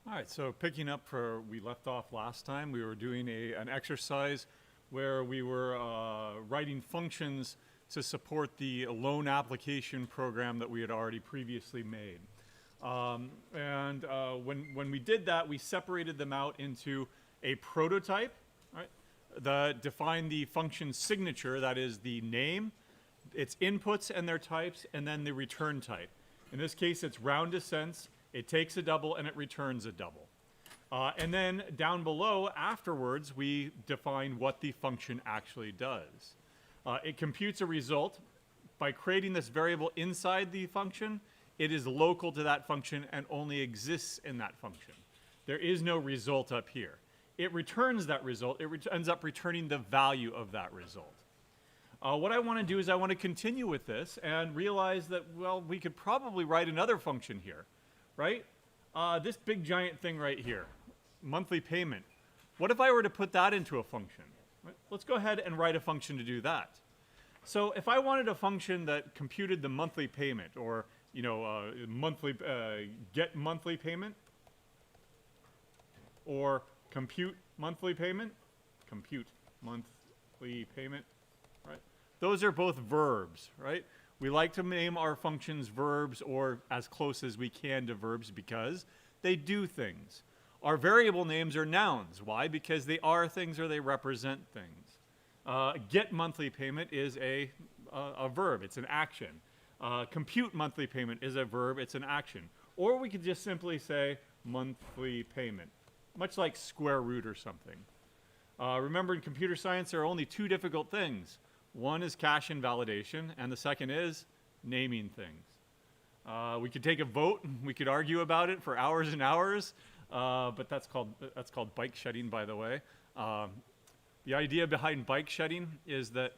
All right, so picking up where we left off last time, we were doing an exercise where we were writing functions to support the loan application program that we had already previously made. When we did that, we separated them out into a prototype, right, that defined the function signature, that is the name, its inputs and their types, and then the return type. In this case, it's round descents. It takes a double and it returns a double. And then down below, afterwards, we define what the function actually does. It computes a result. By creating this variable inside the function, it is local to that function and only exists in that function. There is no result up here. It returns that result. It ends up returning the value of that result. What I want to do is I want to continue with this and realize that, well, we could probably write another function here. Right? This big giant thing right here, monthly payment. What if I were to put that into a function? Right? Let's go ahead and write a function to do that. So if I wanted a function that computed the monthly payment, or get monthly payment, or compute monthly payment, right? Those are both verbs, right? We like to name our functions verbs or as close as we can to verbs because they do things. Our variable names are nouns. Why? Because they are things or they represent things. Get monthly payment is a verb. It's an action. Compute monthly payment is a verb. It's an action. Or we could just simply say monthly payment, much like square root or something. Remember, in computer science, there are only two difficult things. One is cache invalidation, and the second is naming things. We could take a vote, we could argue about it for hours and hours, but that's called bike shedding, by the way. The idea behind bike shedding is that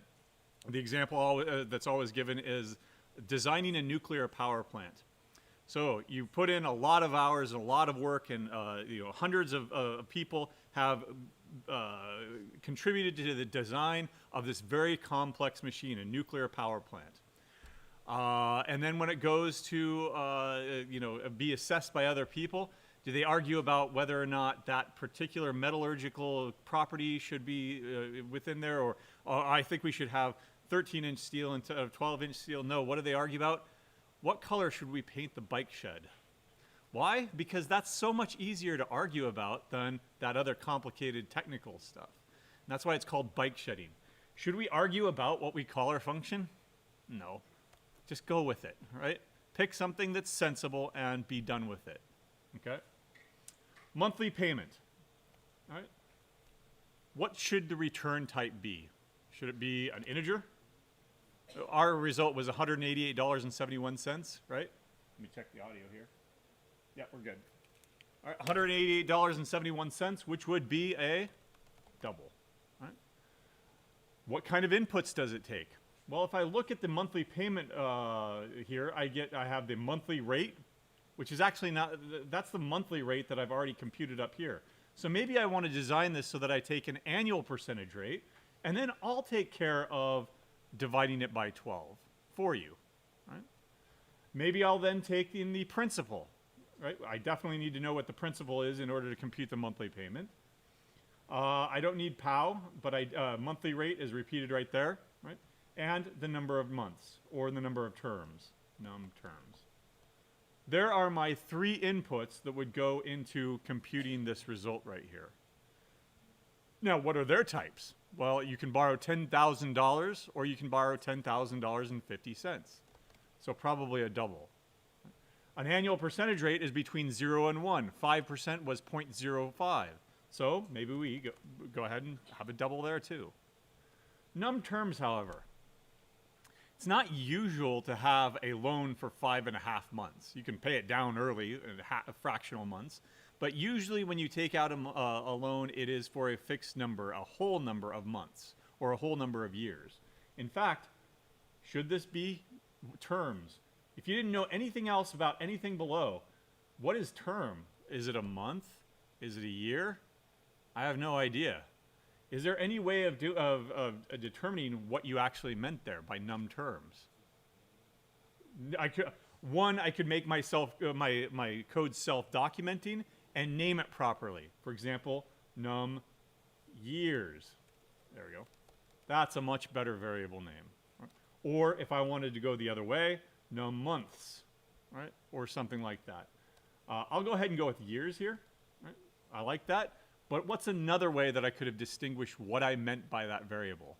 the example that's always given is designing a nuclear power plant. So you put in a lot of hours and a lot of work, and hundreds of people have contributed to the design of this very complex machine, a nuclear power plant. And then when it goes to be assessed by other people, do they argue about whether or not that particular metallurgical property should be within there, or I think we should have 13-inch steel instead of 12-inch steel? No, what do they argue about? What color should we paint the bike shed? Why? Because that's so much easier to argue about than that other complicated technical stuff. And that's why it's called bike shedding. Should we argue about what we call our function? No. Just go with it, right? Pick something that's sensible and be done with it, okay? Monthly payment, all right? What should the return type be? Should it be an integer? Our result was $188.71, right? Let me check the audio here. Yeah, we're good. All right, $188.71, which would be a double. Right? What kind of inputs does it take? Well, if I look at the monthly payment here, I have the monthly rate, which is actually not, that's the monthly rate that I've already computed up here. So maybe I want to design this so that I take an annual percentage rate, and then I'll take care of dividing it by 12 for you. Right? Maybe I'll then take in the principal. Right? I definitely need to know what the principal is in order to compute the monthly payment. I don't need POW, but monthly rate is repeated right there, right? And the number of months, or the number of terms, num terms. There are my three inputs that would go into computing this result right here. Now, what are their types? Well, you can borrow $10,000, or you can borrow $10,000.50. So probably a double. An annual percentage rate is between 0 and 1. 5% was 0.05. So maybe we go ahead and have a double there too. Num terms, however. It's not usual to have a loan for 5.5 months. You can pay it down early in fractional months. But usually when you take out a loan, it is for a fixed number, a whole number of months, or a whole number of years. In fact, should this be terms? If you didn't know anything else about anything below, what is term? Is it a month? Is it a year? I have no idea. Is there any way of determining what you actually meant there by num terms? I could make myself my code self-documenting, and name it properly. For example, num years. There we go. That's a much better variable name. Right? Or if I wanted to go the other way, num months, right? Or something like that. I'll go ahead and go with years here. Right? I like that. But what's another way that I could have distinguished what I meant by that variable?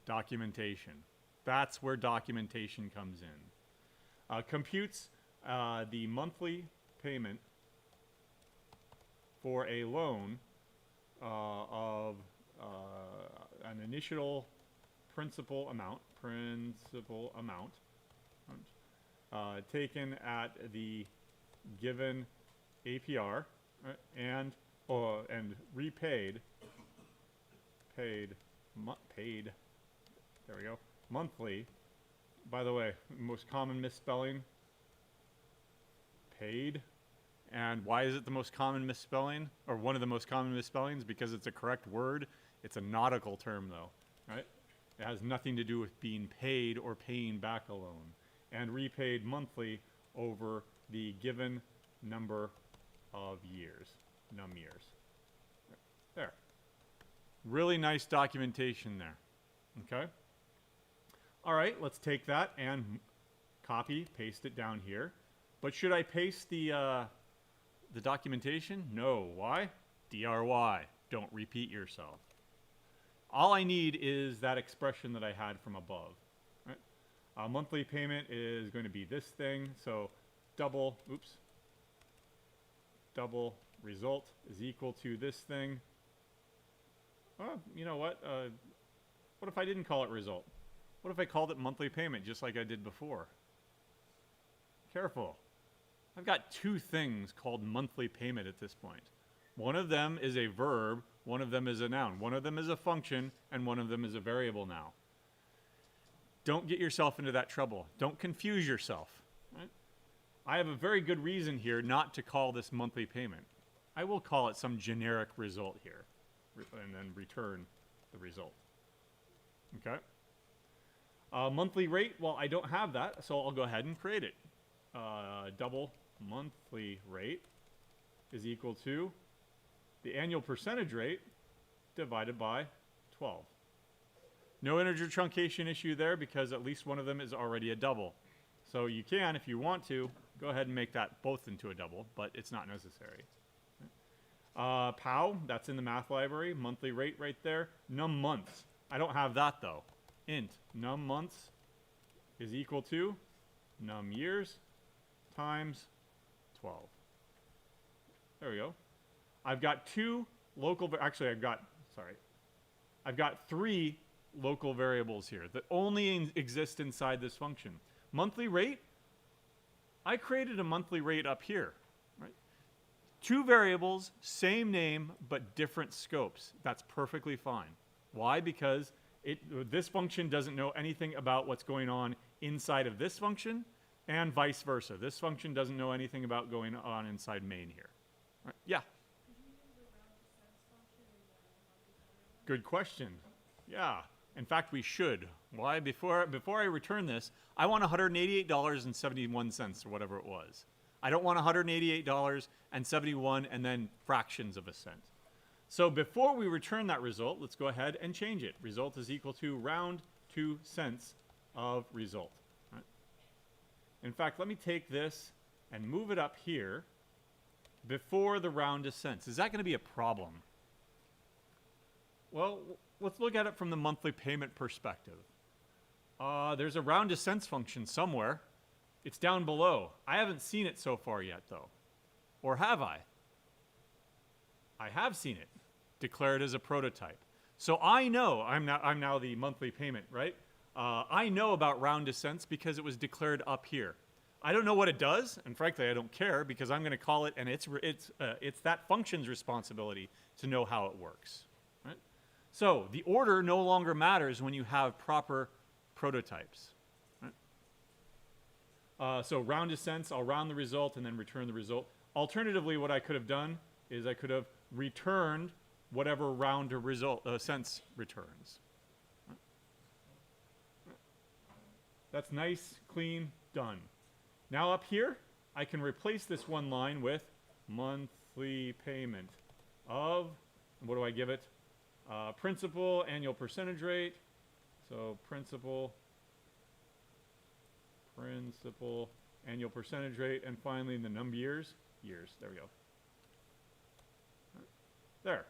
Documentation. That's where documentation comes in. Computes the monthly payment for a loan of an initial principal amount, taken at the given APR, right, and repaid, paid, there we go, monthly. By the way, most common misspelling, paid. And why is it the most common misspelling, or one of the most common misspellings? Because it's a correct word. It's a nautical term, though, right? It has nothing to do with being paid or paying back a loan. And repaid monthly over the given number of years, num years. There. Really nice documentation there, okay? All right, let's take that and copy, paste it down here. But should I paste the documentation? No. Why? DRY. Don't repeat yourself. All I need is that expression that I had from above. Right? Monthly payment is going to be this thing. So double result is equal to this thing. Oh, you know what? What if I didn't call it result? What if I called it monthly payment just like I did before? Careful. I've got two things called monthly payment at this point. One of them is a verb, one of them is a noun. One of them is a function, and one of them is a variable now. Don't get yourself into that trouble. Don't confuse yourself. Right? I have a very good reason here not to call this monthly payment. I will call it some generic result here, and then return the result. Okay? Monthly rate, well, I don't have that, so I'll go ahead and create it. Double monthly rate is equal to the annual percentage rate divided by 12. No integer truncation issue there because at least one of them is already a double. So you can, if you want to, go ahead and make that both into a double, but it's not necessary. POW, that's in the math library, monthly rate right there. Num months, I don't have that though. Int num months is equal to num years times 12. There we go. I've got two local, actually I've got three local variables here that only exist inside this function. Monthly rate, I created a monthly rate up here, right? Two variables, same name, but different scopes. That's perfectly fine. Why? Because this function doesn't know anything about what's going on inside of this function, and vice versa. This function doesn't know anything about going on inside main here. Right? Yeah? Good question. Yeah. In fact, we should. Why? Before I return this, I want $188.71 or whatever it was. I don't want $188.71 and then fractions of a cent. So before we return that result, let's go ahead and change it. Result is equal to round 2 cents of result. Right? In fact, let me take this and move it up here before the round to cents. Is that going to be a problem? Well, let's look at it from the monthly payment perspective. There's a round to cents function somewhere. It's down below. I haven't seen it so far yet, though. Or have I? I have seen it. Declared as a prototype. So I know, I'm now the monthly payment, right? I know about round to cents because it was declared up here. I don't know what it does, and frankly, I don't care because I'm going to call it, and it's that function's responsibility to know how it works. Right? So the order no longer matters when you have proper prototypes. Right? So round to cents, I'll round the result and then return the result. Alternatively, what I could have done is I could have returned whatever round to result cents returns. Right? That's nice, clean, done. Now up here, I can replace this one line with monthly monthly payment of, what do I give it? Principal annual percentage rate. So principal annual percentage rate, and finally the number years. There we go. There.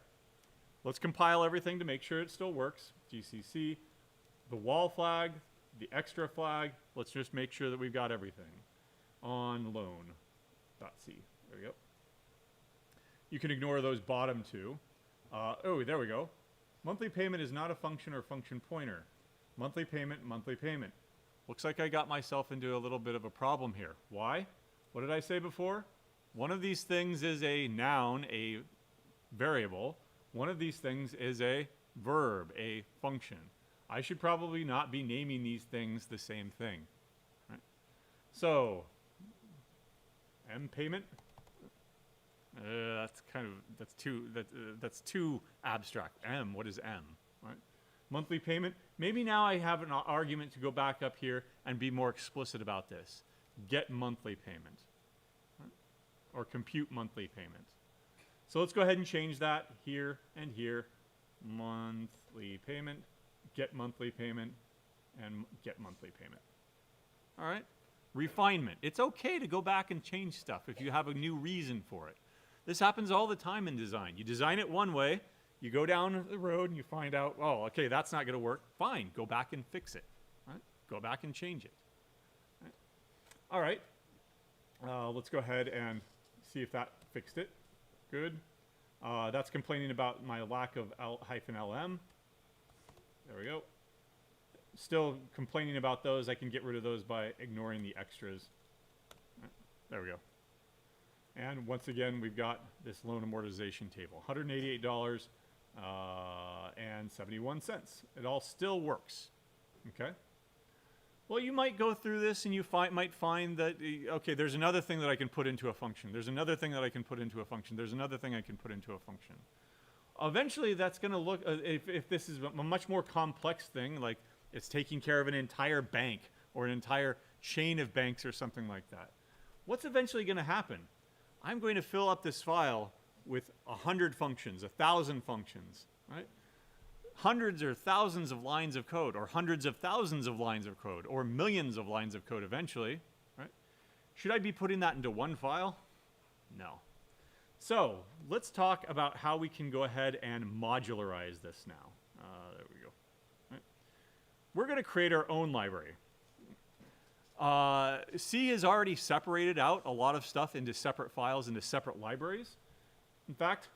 Let's compile everything to make sure it still works. GCC, the wall flag, the extra flag. Let's just make sure that we've got everything on loan.c. There we go. You can ignore those bottom two. Oh, there we go. Monthly payment is not a function or function pointer. Monthly payment, monthly payment. Looks like I got myself into a little bit of a problem here. Why? What did I say before? One of these things is a noun, a variable. One of these things is a verb, a function. I should probably not be naming these things the same thing. Right? So, M payment. That's too abstract. M, what is M? Right? Monthly payment. Maybe now I have an argument to go back up here and be more explicit about this. Get monthly payment. Right? Or compute monthly payment. So let's go ahead and change that here and here. Monthly payment, get monthly payment, and get monthly payment. All right? Refinement. It's okay to go back and change stuff if you have a new reason for it. This happens all the time in design. You design it one way, you go down the road and you find out, oh, okay, that's not going to work. Fine, go back and fix it. Right? Go back and change it. All right. Let's go ahead and see if that fixed it. Good. That's complaining about my lack of -lm. There we go. Still complaining about those. I can get rid of those by ignoring the extras. There we go. And once again, we've got this loan amortization table. $188.71. It all still works. Okay? Well, you might go through this and you might find that, okay, there's another thing that I can put into a function. There's another thing that I can put into a function. There's another thing I can put into a function. Eventually, that's going to look, if this is a much more complex thing, like it's taking care of an entire bank or an entire chain of banks or something like that, what's eventually going to happen? I'm going to fill up this file with 100 functions, 1,000 functions, right? Hundreds or thousands of lines of code, or hundreds of thousands of lines of code, or millions of lines of code eventually, right? Should I be putting that into one file? No. So let's talk about how we can go ahead and modularize this now. There we go. Right. We're going to create our own library. C has already separated out a lot of stuff into separate files, into separate libraries. In fact,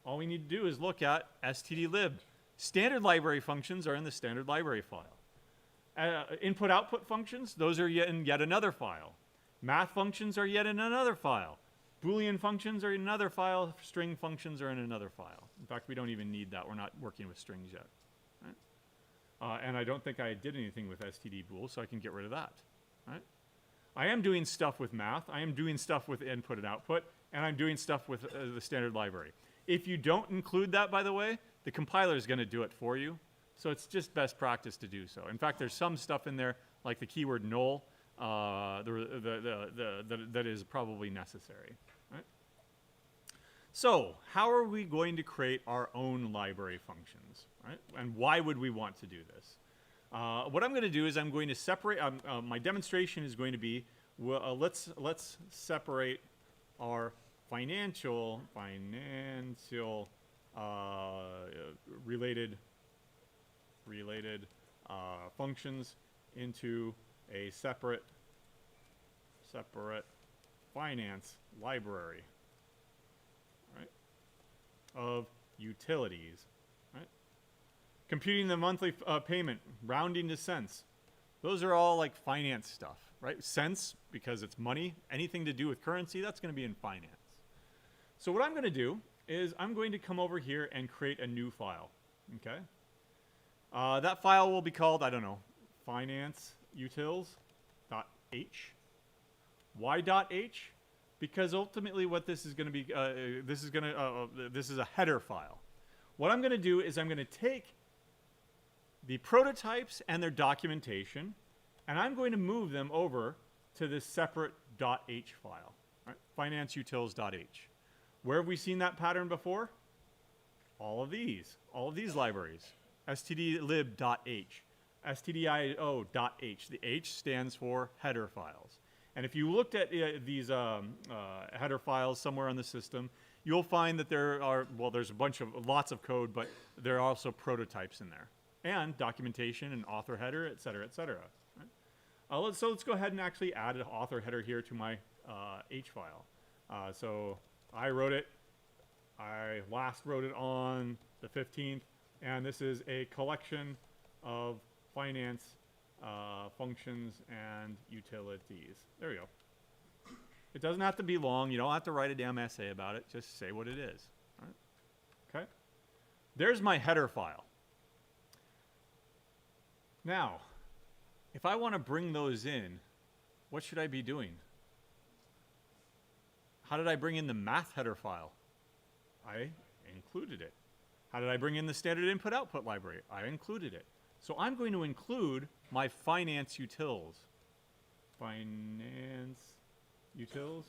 all we need to do is look at stdlib. Standard library functions are in the standard library file. Input-output functions, those are in yet another file. Math functions are yet in another file. Boolean functions are in another file. String functions are in another file. In fact, we don't even need that. We're not working with strings yet. Right? And I don't think I did anything with stdbool, so I can get rid of that. Right? I am doing stuff with math. I am doing stuff with input and output. And I'm doing stuff with the standard library. If you don't include that, by the way, the compiler is going to do it for you. So it's just best practice to do so. In fact, there's some stuff in there, like the keyword null, that is probably necessary. Right? So how are we going to create our own library functions? Right? And why would we want to do this? What I'm going to do is I'm going to separate, my demonstration is going to be, let's separate our financial related functions into a separate finance library, right, of utilities, right? Computing the monthly payment, rounding to cents. Those are all like finance stuff, right? Cents, because it's money. Anything to do with currency, that's going to be in finance. So what I'm going to do is I'm going to come over here and create a new file, okay? That file will be called, I don't know, financeutils.h. Why .h? Because ultimately what this is going to be, this is a header file. What I'm going to do is I'm going to take the prototypes and their documentation, and I'm going to move them over to this separate .h file, right? financeutils.h. Where have we seen that pattern before? All of these libraries. stdlib.h, stdio.h. The H stands for header files. And if you looked at these header files somewhere on the system, you'll find that there are, well, there's lots of code, but there are also prototypes in there. And documentation and author header, et cetera, et cetera. Right? So let's go ahead and actually add an author header here to my H file. So I wrote it. I last wrote it on the 15th, and this is a collection of finance functions and utilities. There we go. It doesn't have to be long. You don't have to write a damn essay about it. Just say what it is. All right? Okay? There's my header file. Now, if I want to bring those in, what should I be doing? How did I bring in the math header file? I included it. How did I bring in the standard input-output library? I included it. So I'm going to include my finance utils. Finance utils.h.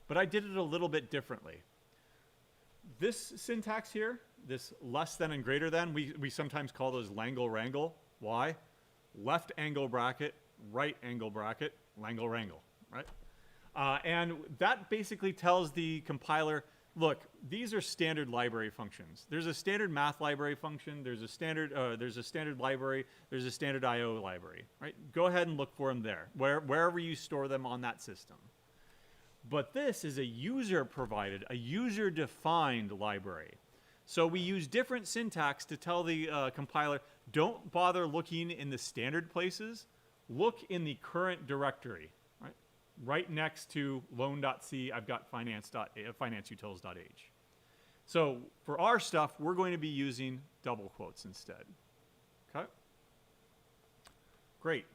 But I did it a little bit differently. This syntax here, this less than and greater than, we sometimes call those Langle-Wrangle. Why? Left angle bracket, right angle bracket, Langle-Wrangle, right? And that basically tells the compiler, look, these are standard library functions. There's a standard math library function. There's a standard library. There's a standard I/O library. Right? Go ahead and look for them there, wherever you store them on that system. But this is a user-provided, a user-defined library. So we use different syntax to tell the compiler, don't bother looking in the standard places. Look in the current directory. Right next to loan.c, I've got financeutils.h. So for our stuff, we're going to be using double quotes instead. Okay? Great.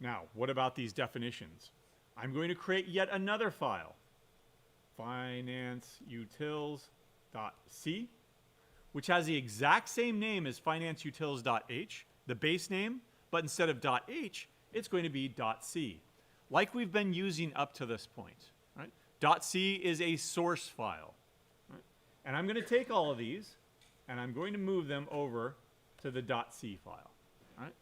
Now, what about these definitions? I'm going to create yet another file, financeutils.c, which has the exact same name as financeutils.h, the base name, but instead of .h, it's going to be .c. Like we've been using up to this point. Right? .c is a source file. Right? And I'm going to take all of these, and I'm going to move them over to the .c file. Right?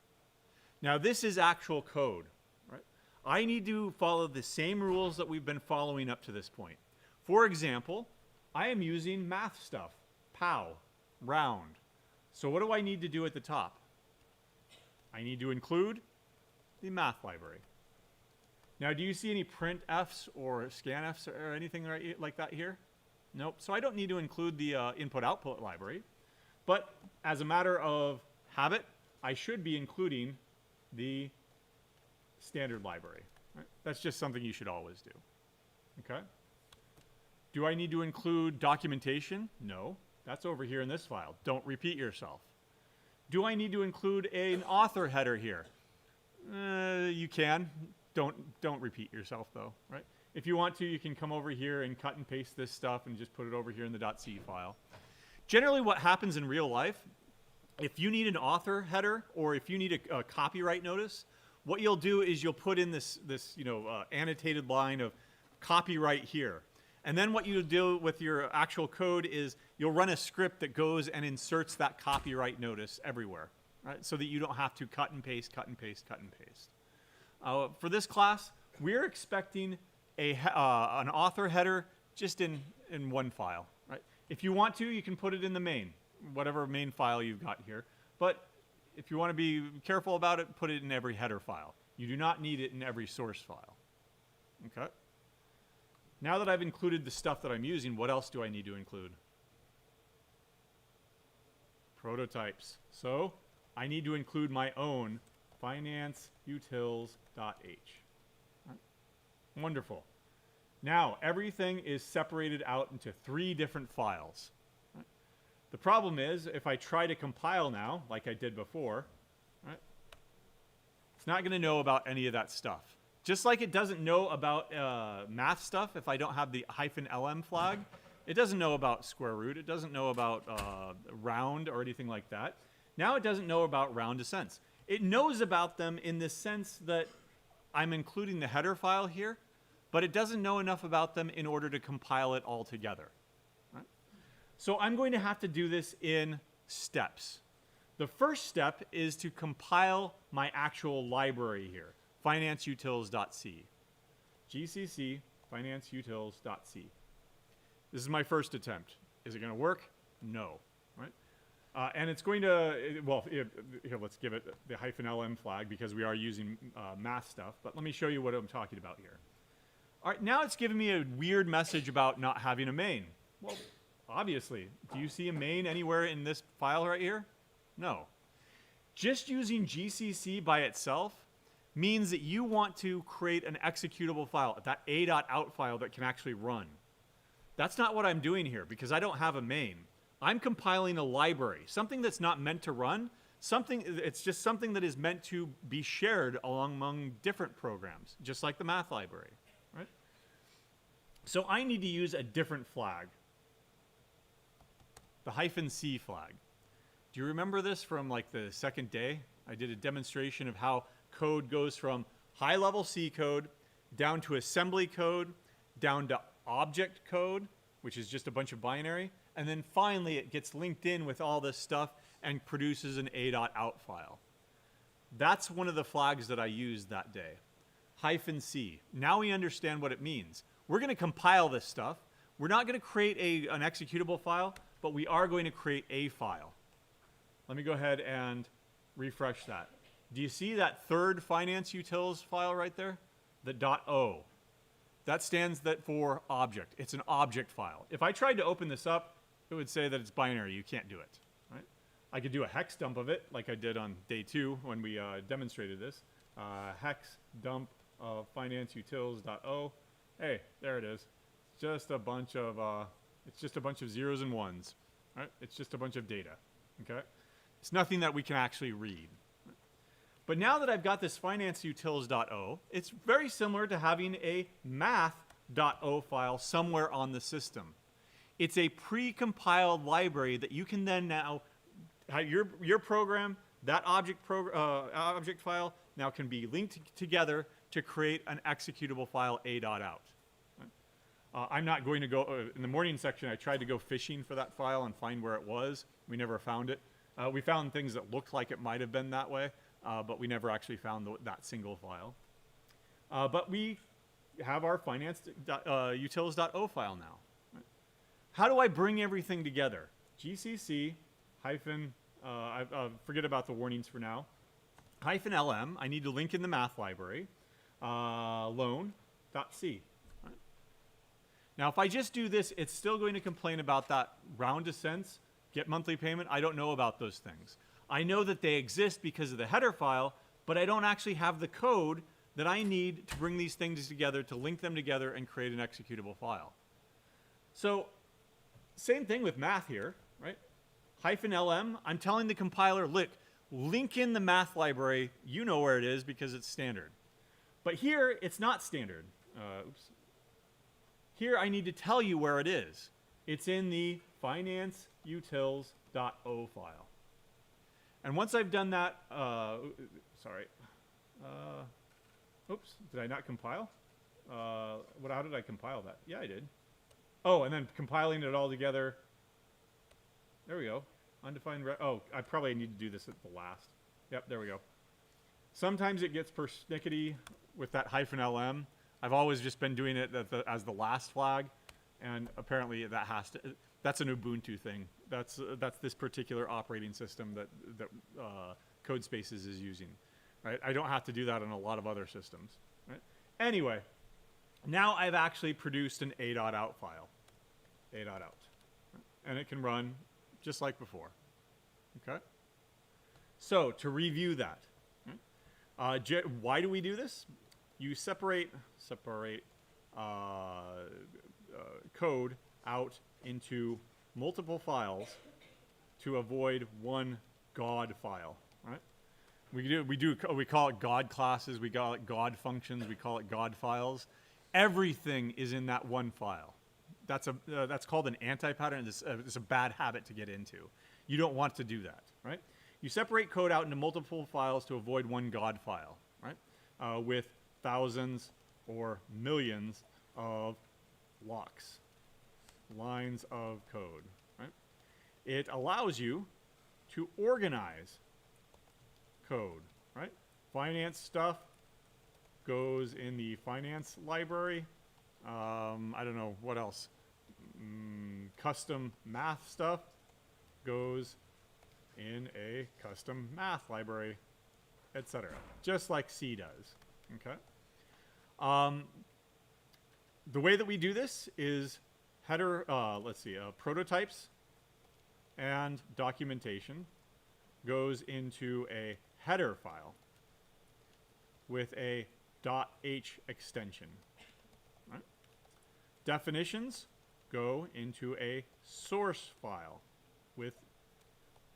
Now, this is actual code. Right? I need to follow the same rules that we've been following up to this point. For example, I am using math stuff, POW, round. So what do I need to do at the top? I need to include the math library. Now, do you see any printfs or scanfs or anything like that here? Nope. So I don't need to include the input-output library. But as a matter of habit, I should be including the standard library. Right? That's just something you should always do. Okay? Do I need to include documentation? No. That's over here in this file. Don't repeat yourself. Do I need to include an author header here? You can. Don't repeat yourself, though, right? If you want to, you can come over here and cut and paste this stuff and just put it over here in the .c file. Generally, what happens in real life, if you need an author header or if you need a copyright notice, what you'll do is you'll put in this annotated line of copyright here. And then what you'll do with your actual code is you'll run a script that goes and inserts that copyright notice everywhere, right? So that you don't have to cut and paste, cut and paste, cut and paste. For this class, we're expecting an author header just in one file, right? If you want to, you can put it in the main, whatever main file you've got here. But if you want to be careful about it, put it in every header file. You do not need it in every source file. Okay? Now that I've included the stuff that I'm using, what else do I need to include? Prototypes. So I need to include my own financeutils.h. Right? Wonderful. Now, everything is separated out into 3 different files. Right? The problem is, if I try to compile now, like I did before, right, it's not going to know about any of that stuff. Just like it doesn't know about math stuff if I don't have the -lm flag. It doesn't know about square root. It doesn't know about round or anything like that. Now it doesn't know about round descents. It knows about them in the sense that I'm including the header file here, but it doesn't know enough about them in order to compile it all together. Right? So I'm going to have to do this in steps. The first step is to compile my actual library here, financeutils.c. GCC financeutils.c. This is my first attempt. Is it going to work? No. Right? And it's going to, well, here, let's give it the -lm flag because we are using math stuff. But let me show you what I'm talking about here. All right, now it's giving me a weird message about not having a main. Well, obviously, do you see a main anywhere in this file right here? No. Just using GCC by itself means that you want to create an executable file, that a.out file that can actually run. That's not what I'm doing here because I don't have a main. I'm compiling a library, something that's not meant to run, it's just something that is meant to be shared among different programs, just like the math library, right? So I need to use a different flag, the -c flag. Do you remember this from like the second day? I did a demonstration of how code goes from high-level C code down to assembly code, down to object code, which is just a bunch of binary, and then finally it gets linked in with all this stuff and produces an a.out file. That's one of the flags that I used that day. -c. Now we understand what it means. We're going to compile this stuff. We're not going to create an executable file, but we are going to create a file. Let me go ahead and refresh that. Do you see that third finance utils file right there? The .o. That stands for object. It's an object file. If I tried to open this up, it would say that it's binary. You can't do it. Right? I could do a hex dump of it, like I did on day 2 when we demonstrated this. Hex dump of financeutils.o. Hey, there it is. Just a bunch of it's just a bunch of zeros and ones. Right? It's just a bunch of data. Okay? It's nothing that we can actually read. But now that I've got this financeutils.o, it's very similar to having a math.o file somewhere on the system. It's a pre-compiled library that you can then now, your program, that object file now can be linked together to create an executable file a.out. I'm not going to go, in the morning section, I tried to go fishing for that file and find where it was. We never found it. We found things that looked like it might have been that way. But we never actually found that single file. But we have our financeutils.o file now. Right? How do I bring everything together? GCC hyphen, forget about the warnings for now, -lm, I need to link in the math library, loan.c. Right? Now, if I just do this, it's still going to complain about that round to cents, get monthly payment. I don't know about those things. I know that they exist because of the header file, but I don't actually have the code that I need to bring these things together, to link them together and create an executable file. So, same thing with math here, right? -lm, I'm telling the compiler, look, link in the math library. You know where it is because it's standard. But here, it's not standard. Here, I need to tell you where it is. It's in the financeutils.o file. And once I've done that, oops, did I not compile? How did I compile that? Yeah, I did. Oh, and then compiling it all together. There we go. Undefined, I probably need to do this at the last. Yep, there we go. Sometimes it gets persnickety with that -lm. I've always just been doing it as the last flag, and apparently that's an Ubuntu thing. That's this particular operating system that CodeSpaces is using, right? I don't have to do that on a lot of other systems, right? Anyway, now I've actually produced an a.out file, a.out, right? And it can run just like before, okay? So to review that, right? Why do we do this? You separate code out into multiple files to avoid one God file, right? We call it God classes, we call it God functions, we call it God files. Everything is in that one file. That's called an anti-pattern. It's a bad habit to get into. You don't want to do that, right? You separate code out into multiple files to avoid one God file, right? With thousands or millions of locks, lines of code, right? It allows you to organize code, right? Finance stuff goes in the finance library. I don't know what else. Custom math stuff goes in a custom math library, etc. Just like C does. Okay. The way that we do this is header. Prototypes and documentation goes into a header file with a .h extension. Right? Definitions go into a source file with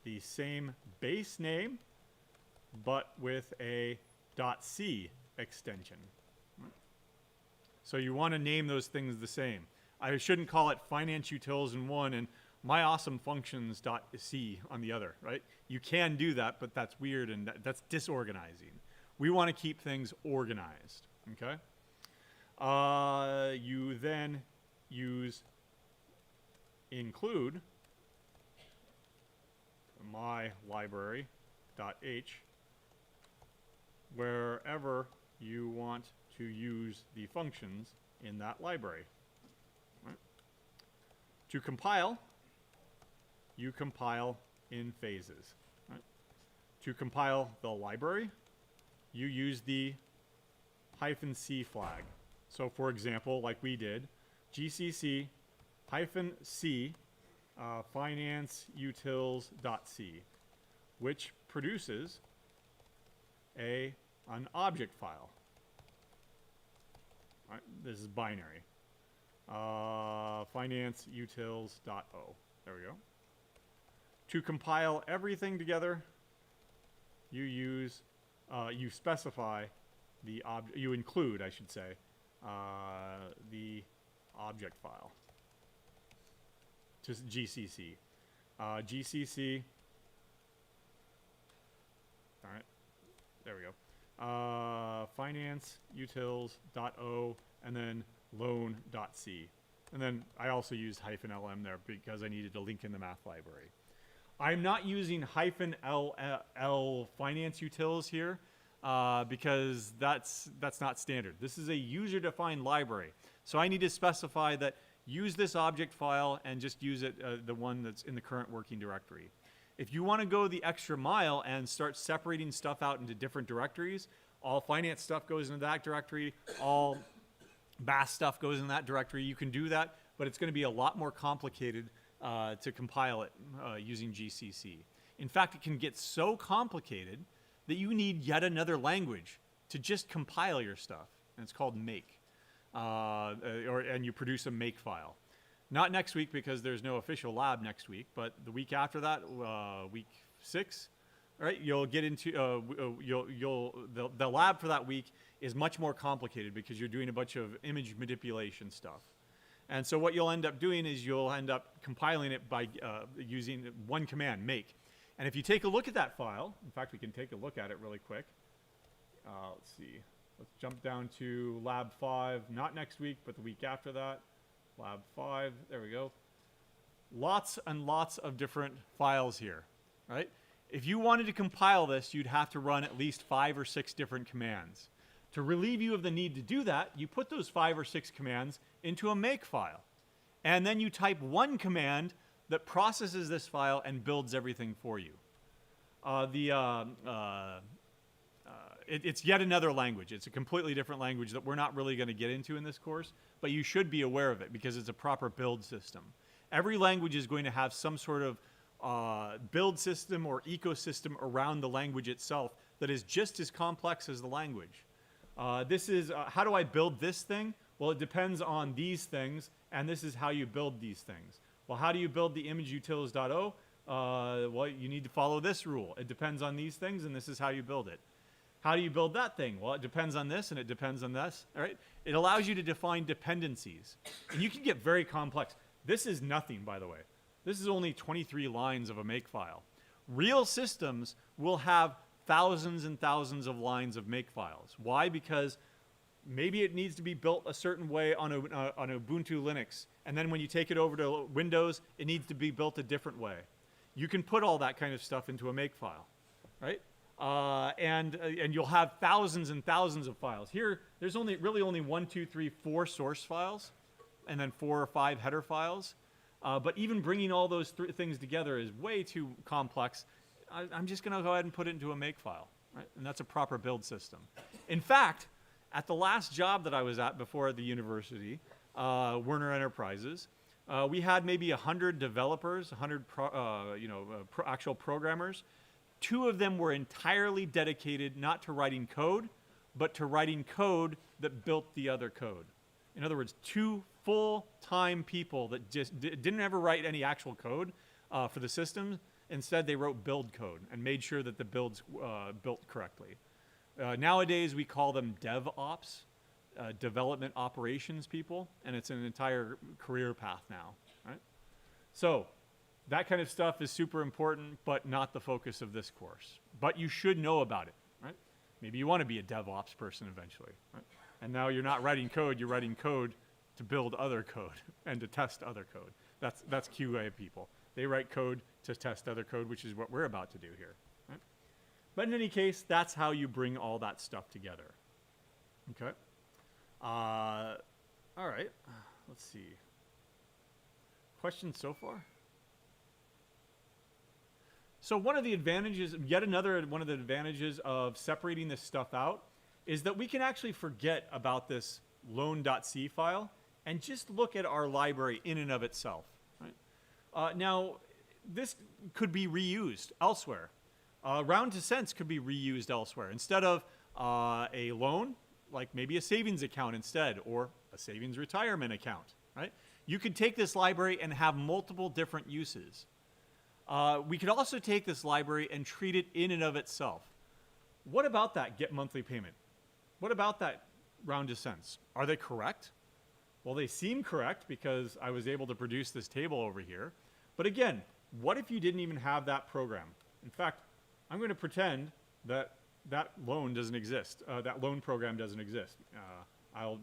the same base name, but with a .c extension. Right? So you want to name those things the same. I shouldn't call it finance utils in one and myAwesomeFunctions.c on the other, right? You can do that, but that's weird and that's disorganizing. We want to keep things organized, okay? You then use include my library.h wherever you want to use the functions in that library. Right? To compile, you compile in phases. Right? To compile the library, you use the -c flag. So for example, like we did, gcc -c financeutils.c, which produces an object file. Right, this is binary. Financeutils.o. There we go. To compile everything together, you use you specify the you include, I should say, the object file to GCC. GCC. All right, there we go. Financeutils.o and then loan.c. And then I also used -lm there because I needed to link in the math library. I'm not using -l finance utils here because that's not standard. This is a user-defined library. So I need to specify that use this object file and just use it, the one that's in the current working directory. If you want to go the extra mile and start separating stuff out into different directories, all finance stuff goes into that directory, all math stuff goes in that directory, you can do that, but it's going to be a lot more complicated to compile it using GCC. In fact, it can get so complicated that you need yet another language to just compile your stuff, and it's called make. And you produce a make file. Not next week because there's no official lab next week, but the week after that, week 6, right? You'll get into the lab for that week is much more complicated because you're doing a bunch of image manipulation stuff. And so what you'll end up doing is you'll end up compiling it by using one command, make. And if you take a look at that file, in fact, we can take a look at it really quick. Let's see. Let's jump down to lab 5, not next week, but the week after that. Lab 5, there we go. Lots and lots of different files here, right? If you wanted to compile this, you'd have to run at least 5 or 6 different commands. To relieve you of the need to do that, you put those 5 or 6 commands into a make file. And then you type one command that processes this file and builds everything for you. It's yet another language. It's a completely different language that we're not really going to get into in this course, but you should be aware of it because it's a proper build system. Every language is going to have some sort of build system or ecosystem around the language itself that is just as complex as the language. This is, how do I build this thing? Well, it depends on these things, and this is how you build these things. Well, how do you build the image utils.o? Well, you need to follow this rule. It depends on these things, and this is how you build it. How do you build that thing? Well, it depends on this, and it depends on this. All right? It allows you to define dependencies. And you can get very complex. This is nothing, by the way. This is only 23 lines of a make file. Real systems will have thousands and thousands of lines of make files. Why? Because Maybe it needs to be built a certain way on Ubuntu Linux. And then when you take it over to Windows, it needs to be built a different way. You can put all that kind of stuff into a makefile, right? And you'll have thousands and thousands of files. Here, there's really only 1, 2, 3, 4 source files, and then 4 or 5 header files. But even bringing all those things together is way too complex. I'm just going to go ahead and put it into a makefile, right? And that's a proper build system. In fact, at the last job that I was at before the university, Werner Enterprises, we had maybe 100 developers, 100 actual programmers. 2 of them were entirely dedicated not to writing code, but to writing code that built the other code. In other words, 2 full-time people that just didn't ever write any actual code for the systems. Instead, they wrote build code and made sure that the builds built correctly. Nowadays, we call them DevOps, development operations people, and it's an entire career path now, right? So that kind of stuff is super important, but not the focus of this course. But you should know about it, right? Maybe you want to be a DevOps person eventually, right? And now you're not writing code, you're writing code to build other code and to test other code. That's QA people. They write code to test other code, which is what we're about to do here, right? But in any case, that's how you bring all that stuff together. Okay? All right. Let's see. Questions so far? So one of the advantages, yet another one of the advantages of separating this stuff out is that we can actually forget about this loan.c file and just look at our library in and of itself. Right? Now, this could be reused elsewhere. Round to cents could be reused elsewhere. Instead of a loan, like maybe a savings account instead, or a savings retirement account, right? You could take this library and have multiple different uses. We could also take this library and treat it in and of itself. What about that get monthly payment? What about that round to cents? Are they correct? Well, they seem correct because I was able to produce this table over here. But again, what if you didn't even have that program? In fact, I'm going to pretend that that loan doesn't exist. That loan program doesn't exist. I'll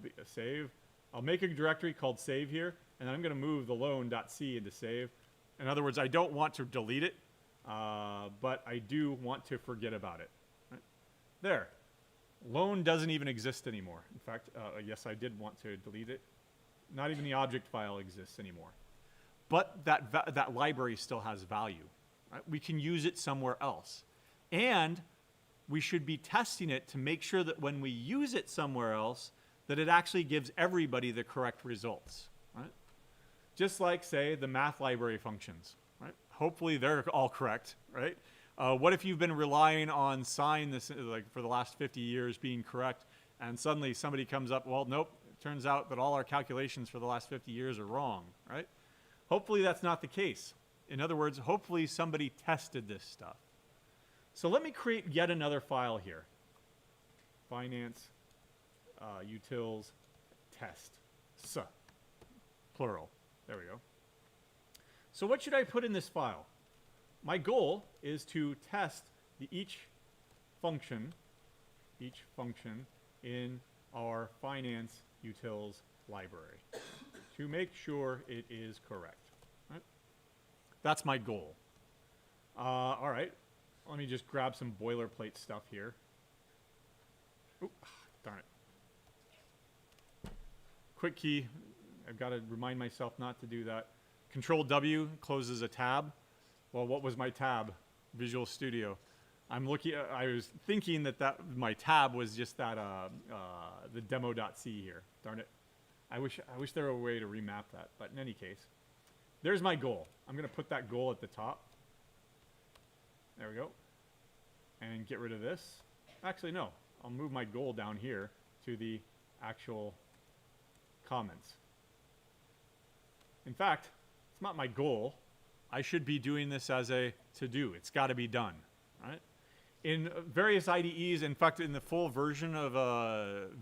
make a directory called save here, and then I'm going to move the loan.c into save. In other words, I don't want to delete it, but I do want to forget about it. Right? There. Loan doesn't even exist anymore. In fact, yes, I did want to delete it. Not even the object file exists anymore. But that library still has value. Right? We can use it somewhere else. And we should be testing it to make sure that when we use it somewhere else, that it actually gives everybody the correct results. Right? Just like, say, the math library functions. Right? Hopefully they're all correct. Right? What if you've been relying on sine for the last 50 years being correct, and suddenly somebody comes up, well, nope, it turns out that all our calculations for the last 50 years are wrong. Right? Hopefully that's not the case. In other words, hopefully somebody tested this stuff. So let me create yet another file here. Finance, utils, test, plural. There we go. So what should I put in this file? My goal is to test each function in our finance utils library to make sure it is correct. Right? That's my goal. All right. Let me just grab some boilerplate stuff here. Oop, darn it. Quick key. I've got to remind myself not to do that. Control W closes a tab. Well, what was my tab? Visual Studio. I was thinking that my tab was just that the demo.c here. Darn it. I wish there were a way to remap that. But in any case, there's my goal. I'm going to put that goal at the top. There we go. And get rid of this. Actually, no. I'll move my goal down here to the actual comments. In fact, it's not my goal. I should be doing this as a to-do. It's got to be done, right? In various IDEs, in fact, in the full version of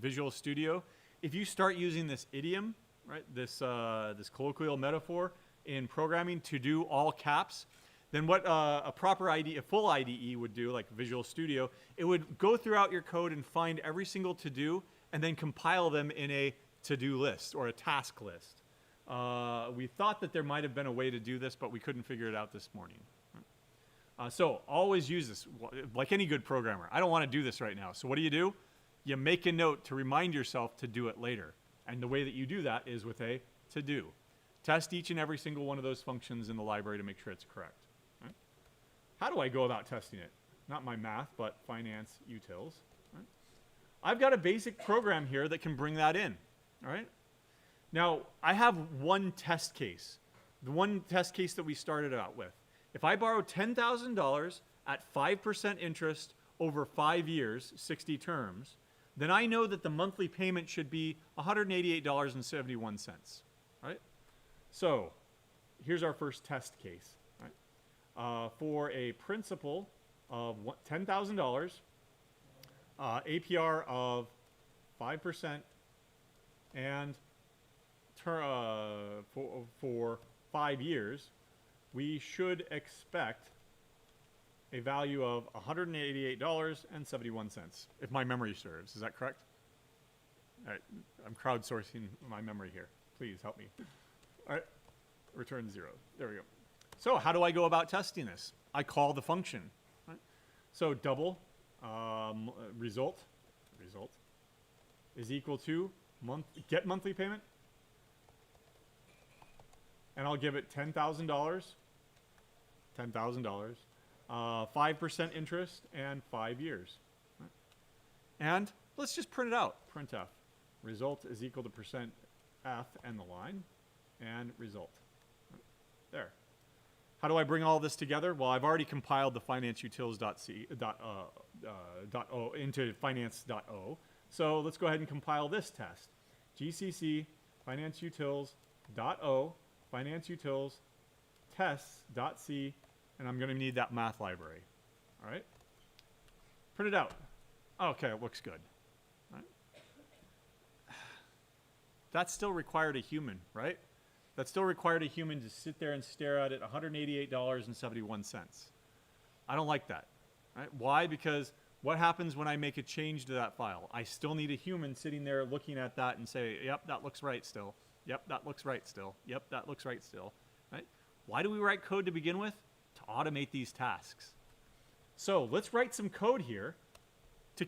Visual Studio, if you start using this idiom, right, this colloquial metaphor in programming, to do all caps, then what a proper IDE, a full IDE would do, like Visual Studio, it would go throughout your code and find every single to-do and then compile them in a to-do list or a task list. We thought that there might have been a way to do this, but we couldn't figure it out this morning. So always use this, like any good programmer. I don't want to do this right now. So what do? You make a note to remind yourself to do it later. And the way that you do that is with a to-do. Test each and every single one of those functions in the library to make sure it's correct. Right? How do I go about testing it? Not my math, but finance utils. Right? I've got a basic program here that can bring that in. All right? Now, I have one test case. The one test case that we started out with. If I borrow $10,000 at 5% interest over 5 years, 60 terms, then I know that the monthly payment should be $188.71, right? So here's our first test case, right? For a principal of $10,000, APR of 5%, and for 5 years, we should expect a value of $188.71, if my memory serves. Is that correct? All right, I'm crowdsourcing my memory here. Please help me. All right, return 0. There we go. So how do I go about testing this? I call the function. Right? So double result is equal to get monthly payment, and I'll give it $10,000. 5% interest and 5 years. Right? And let's just print it out. Printf. Result is equal to percent %f and the line, and result. Right? There. How do I bring all this together? Well, I've already compiled the financeutils.o into finance.o. So let's go ahead and compile this test. GCC financeutils.o financeutils tests.c, and I'm going to need that math library. All right? Print it out. Okay, it looks good. All right? That still required a human, right? That still required a human to sit there and stare at it, $188.71. I don't like that. Right? Why? Because what happens when I make a change to that file? I still need a human sitting there looking at that and say, yep, that looks right still. Yep, that looks right still. Yep, that looks right still. Right? Why do we write code to begin with? To automate these tasks. So let's write some code here to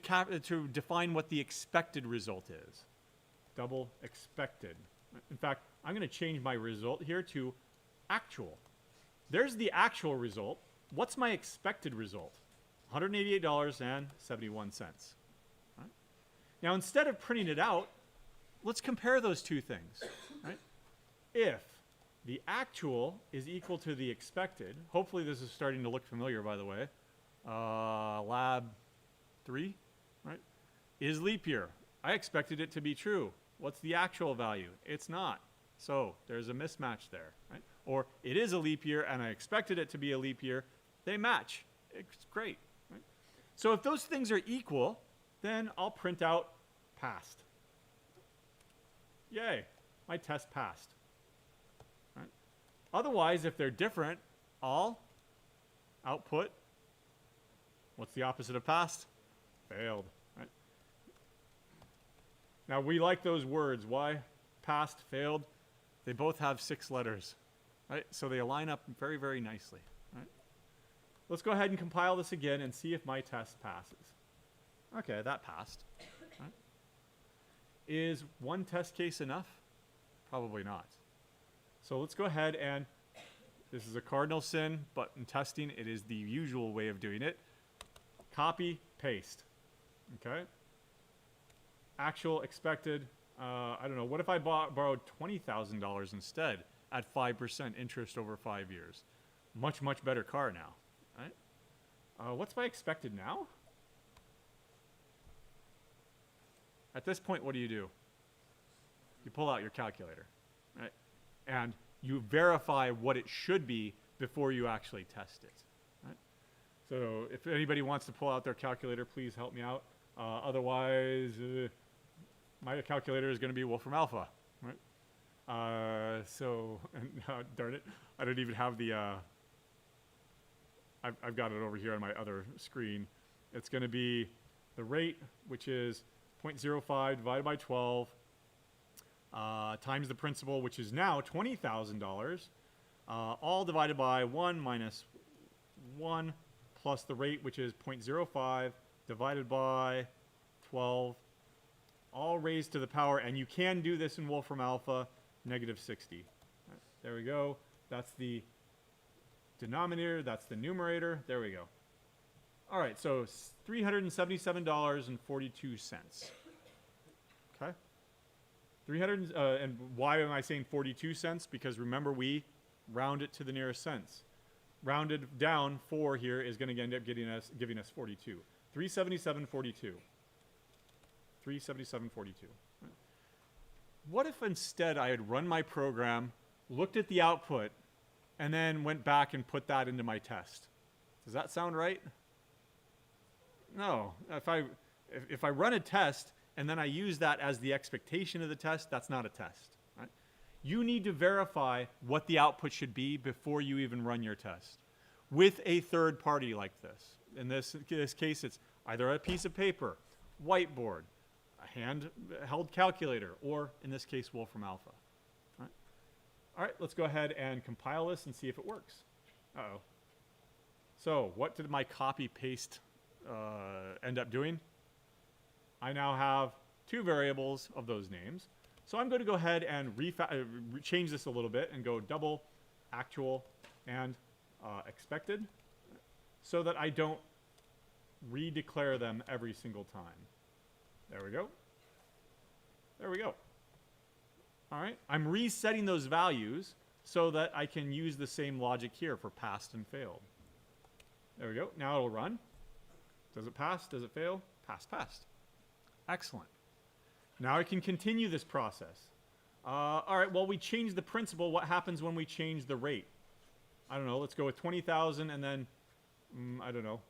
define what the expected result is. Double expected. In fact, I'm going to change my result here to actual. There's the actual result. What's my expected result? $188.71. Right? Now, instead of printing it out, let's compare those two things. Right? If the actual is equal to the expected, hopefully this is starting to look familiar, by the way. Lab 3, right? Is leap year. I expected it to be true. What's the actual value? It's not. So there's a mismatch there, right? Or it is a leap year and I expected it to be a leap year. They match. It's great, right? So if those things are equal, then I'll print out passed. Yay, my test passed. Right? Otherwise, if they're different, I'll output. What's the opposite of passed? Failed. Right? Now, we like those words. Why? Passed, failed. They both have 6 letters. Right? So they align up very, very nicely. Right? Let's go ahead and compile this again and see if my test passes. Okay, that passed. Right? Is one test case enough? Probably not. So let's go ahead and, this is a cardinal sin, but in testing, it is the usual way of doing it. Copy, paste. Okay? Actual, expected, I don't know. What if I borrowed $20,000 instead at 5% interest over 5 years? Much, much better car now. Right? What's my expected now? At this point, what do? You pull out your calculator, right? And you verify what it should be before you actually test it. Right? So if anybody wants to pull out their calculator, please help me out. Otherwise, my calculator is going to be Wolfram Alpha, right? Darn it, I don't even have the, I've got it over here on my other screen. It's going to be the rate, which is 0.05 divided by 12 times the principal, which is now $20,000, all divided by 1 minus 1 plus the rate, which is 0.05 divided by 12, all raised to the power, and you can do this in Wolfram Alpha, negative 60. Right, there we go. That's the denominator. That's the numerator. There we go. All right, so $377.42. Okay. And why am I saying 42 cents? Because remember, we round it to the nearest cents. Rounded down, 4 here is going to end up giving us 42. 377.42. 377.42. Right. What if instead I had run my program, looked at the output, and then went back and put that into my test? Does that sound right? No. If I run a test and then I use that as the expectation of the test, that's not a test. Right? You need to verify what the output should be before you even run your test with a third party like this. In this case, it's either a piece of paper, whiteboard, a handheld calculator, or in this case, Wolfram Alpha. All right, let's go ahead and compile this and see if it works. Uh-oh. So what did my copy-paste end up doing? I now have 2 variables of those names. So I'm going to go ahead and change this a little bit and go double actual and expected so that I don't redeclare them every single time. There we go. There we go. All right. I'm resetting those values so that I can use the same logic here for passed and failed. There we go. Now it'll run. Does it pass? Does it fail? Pass, passed. Excellent. Now I can continue this process. All right, well, we changed the principal. What happens when we change the rate? I don't know. Let's go with 20,000 and then, I don't know.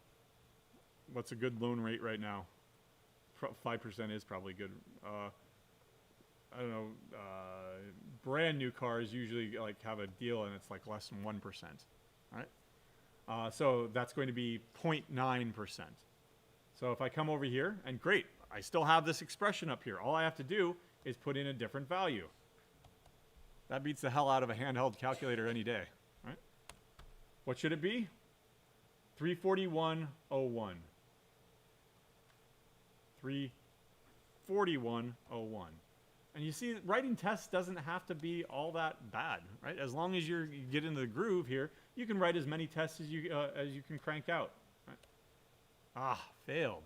What's a good loan rate right now? 5% is probably good. I don't know. Brand new cars usually like have a deal and it's like less than 1%. All right. So that's going to be 0.9%. So if I come over here, and great, I still have this expression up here. All I have to do is put in a different value. That beats the hell out of a handheld calculator any day, right? What should it be? 341.01. 341.01. And you see, writing tests doesn't have to be all that bad, right? As long as you get into the groove here, you can write as many tests as you can crank out. Right? Ah, failed.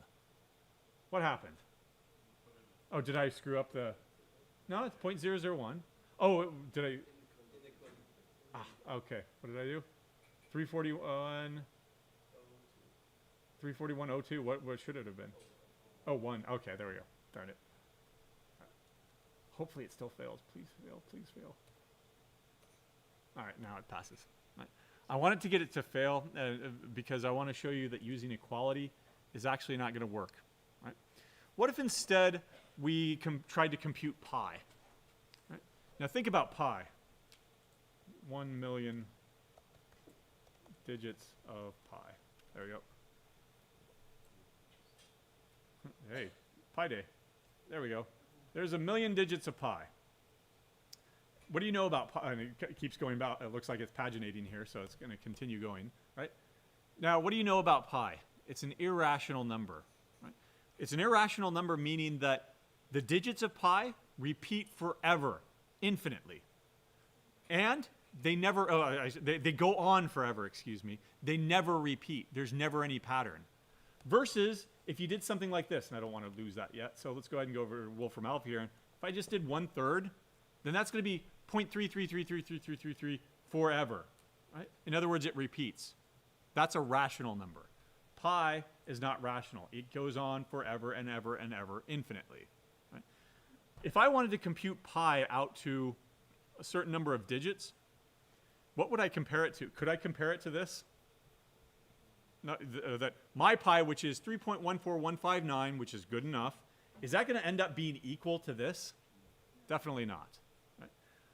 What happened? Oh, did I screw up the... No, it's 0.001. Oh, did I... Ah, okay. What did I do? 341... 341.02. What should it have been? Oh, 1. Okay, there we go. Darn it. Hopefully it still fails. Please fail. Please fail. All right, now it passes. Right. I wanted to get it to fail because I want to show you that using equality is actually not going to work. Right? What if instead we tried to compute pi? Right? Now think about pi. 1 million digits of pi. There we go. Hey, pi day. There we go. There's 1 million digits of pi. What do you know about pi? And it keeps going about. It looks like it's paginating here, so it's going to continue going, right? Now, what do you know about pi? It's an irrational number. Right? It's an irrational number, meaning that the digits of pi repeat forever, infinitely. And they never, they go on forever, excuse me. They never repeat. There's never any pattern. Versus if you did something like this, and I don't want to lose that yet, so let's go ahead and go over Wolfram Alpha here. If I just did 1/3, then that's going to be 0.333333333 forever. Right? In other words, it repeats. That's a rational number. Pi is not rational. It goes on forever and ever and ever, infinitely. Right? If I wanted to compute pi out to a certain number of digits, what would I compare it to? Could I compare it to this? No, that my pi, which is 3.14159, which is good enough, is that going to end up being equal to this? Definitely not. Right?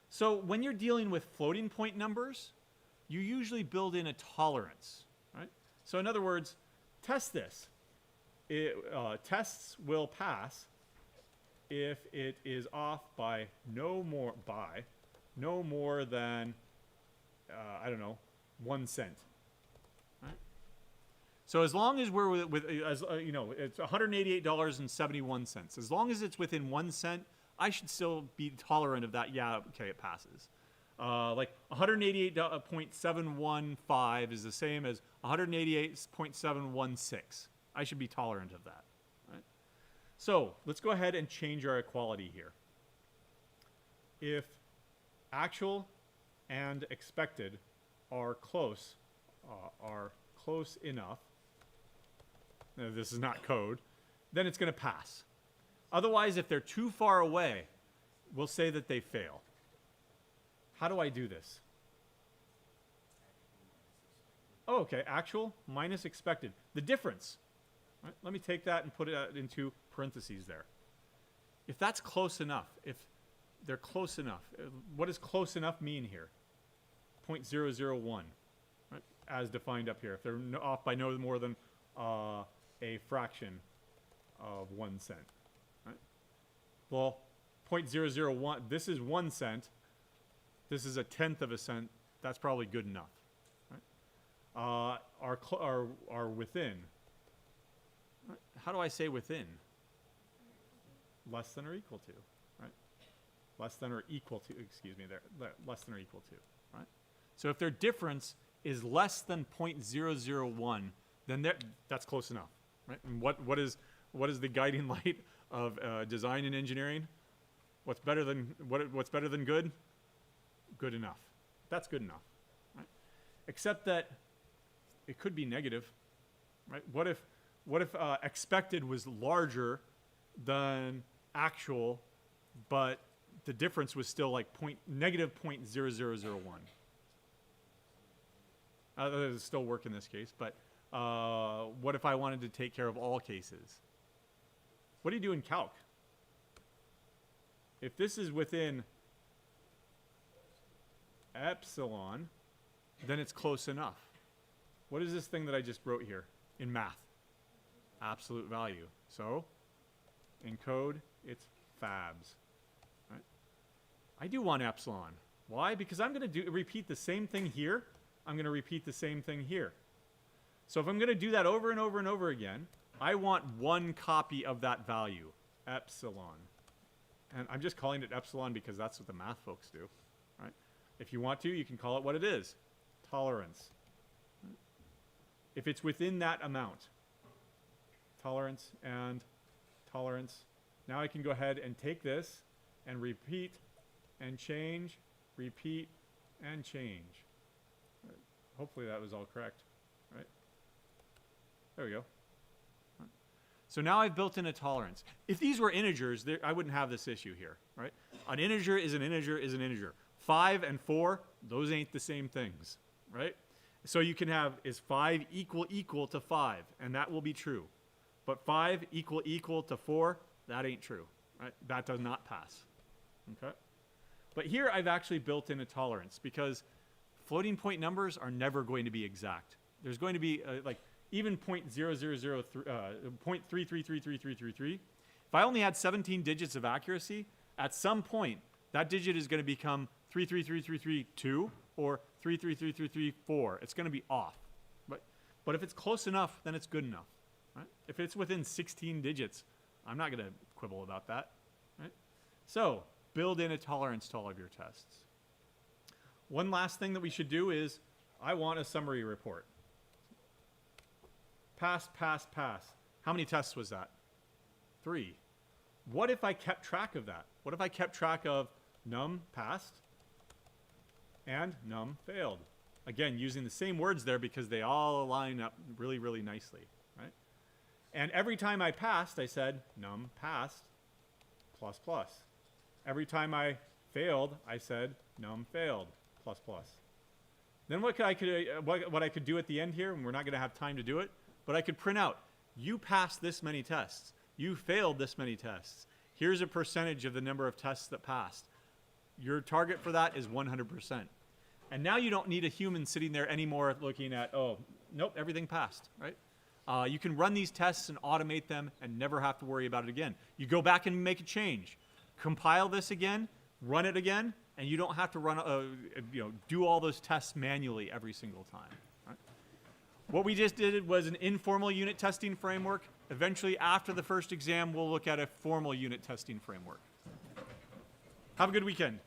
So when you're dealing with floating point numbers, you usually build in a tolerance. Right? So in other words, test this. Tests will pass if it is off by no more than, I don't know, 1 cent. Right? So as long as we're it's $188.71. As long as it's within 1 cent, I should still be tolerant of that. Yeah, okay, it passes. Like 188.715 is the same as 188.716. I should be tolerant of that. Right? So let's go ahead and change our equality here. If actual and expected are close enough, this is not code, then it's going to pass. Otherwise, if they're too far away, we'll say that they fail. How do I do this? Oh, okay, actual minus expected. The difference. Right? Let me take that and put it into parentheses there. If that's close enough, if they're close enough, what does close enough mean here? 0.001, right? As defined up here. If they're off by no more than a fraction of 1 cent. Right? Well, 0.001, this is 1 cent. This is 1/10 of a cent. That's probably good enough. Right? Are within. Right? How do I say within? Less than or equal to. Right? Less than or equal to. Excuse me. There. Less than or equal to. Right? So if their difference is less than 0.001, then that's close enough. Right? And what is the guiding light of design and engineering? What's better than good? Good enough. That's good enough. Right? Except that it could be negative. Right? What if expected was larger than actual, but the difference was still like negative 0.0001? That does still work in this case, but what if I wanted to take care of all cases? What do you do in calc? If this is within epsilon, then it's close enough. What is this thing that I just wrote here in math? Absolute value. So in code, it's fabs. Right? I do want epsilon. Why? Because I'm going to repeat the same thing here. I'm going to repeat the same thing here. So if I'm going to do that over and over and over again, I want one copy of that value, epsilon. And I'm just calling it epsilon because that's what the math folks do. Right? If you want to, you can call it what it is, tolerance. If it's within that amount, tolerance and tolerance. Now I can go ahead and take this and repeat and change, repeat and change. Right. Hopefully that was all correct. Right? There we go. Right. So now I've built in a tolerance. If these were integers, I wouldn't have this issue here. Right? An integer is an integer is an integer. 5 and 4, those ain't the same things. Right? So you can have, is 5 equal to 5? And that will be true. But 5 equal to 4, that ain't true. Right? That does not pass. Okay? But here I've actually built in a tolerance because floating point numbers are never going to be exact. There's going to be like even 0.333333. If I only had 17 digits of accuracy, at some point that digit is going to become 333332 or 333334. It's going to be off. But if it's close enough, then it's good enough. Right? If it's within 16 digits, I'm not going to quibble about that. Right? So build in a tolerance to all of your tests. One last thing that we should do is I want a summary report. Pass, pass, pass. How many tests was that? 3. What if I kept track of that? What if I kept track of num passed and num failed? Again, using the same words there because they all line up really, really nicely. Right? And every time I passed, I said num passed plus plus. Every time I failed, I said num failed plus plus. Then what I could do at the end here, and we're not going to have time to do it, but I could print out, you passed this many tests. You failed this many tests. Here's a percentage of the number of tests that passed. Your target for that is 100%. And now you don't need a human sitting there anymore looking at, oh, nope, everything passed, right? You can run these tests and automate them and never have to worry about it again. You go back and make a change, compile this again, run it again, and you don't have to run, do all those tests manually every single time. Right? What we just did was an informal unit testing framework. Eventually, after the first exam, we'll look at a formal unit testing framework. Have a good weekend.